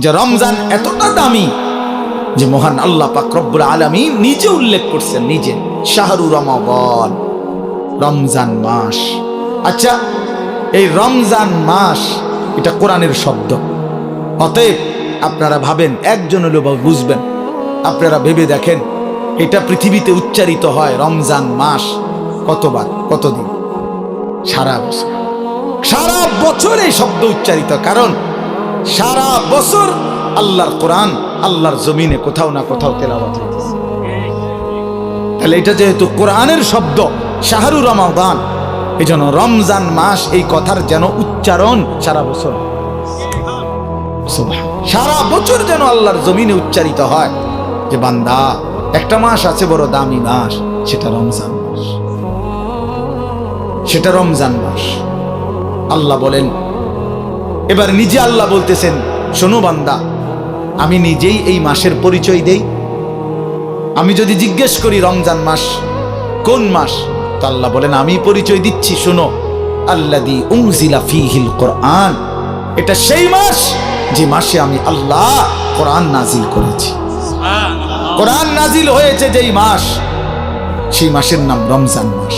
যে রমজান এতটা দামি যে মহান আল্লাহ পাক রব্বুল আলামিন নিজে উল্লেখ করছেন, নিজে, শাহরু রমাদান, রমজান মাস। আচ্ছা, এই রমজান মাস এটা কোরআনের শব্দ, অতএব আপনারা ভাবেন, একজন হলেও বুঝবেন, আপনারা ভেবে দেখেন এটা পৃথিবীতে উচ্চারিত হয় রমজান মাস কতবার, কতদিন? সারা বছর। সারা বছর এই শব্দ উচ্চারিত, কারণ সারা বছর আল্লাহর কোরআন আল্লাহর জমিনে কোথাও না কোথাও তেলাওয়াত হইতেছে। তাহলে এটা যেহেতু কোরআনের শব্দ, শাহরু রমাদান, এই জন্য রমজান মাস এই কথার যেন উচ্চারণ সারা বছর, সারা বছর যেন আল্লাহর জমিনে উচ্চারিত হয় যে বান্দা, একটা মাস আছে বড় দামি মাস, সেটা রমজান মাস, সেটা রমজান মাস। আল্লাহ বলেন, এবার নিজে আল্লাহ বলতেছেন, শোনো বান্দা, আমি নিজেই এই মাসের পরিচয় দেই। আমি যদি জিজ্ঞেস করি রমজান মাস কোন মাস, তো আল্লাহ বলেন আমি পরিচয় দিচ্ছি, শোনো, আল্লাযী উনজিলা ফীহিল কোরআন, এটা সেই মাস যে মাসে আমি আল্লাহ কোরআন নাজিল করেছি। কোরআন নাজিল হয়েছে যেই মাস, সেই মাসের নাম রমজান মাস।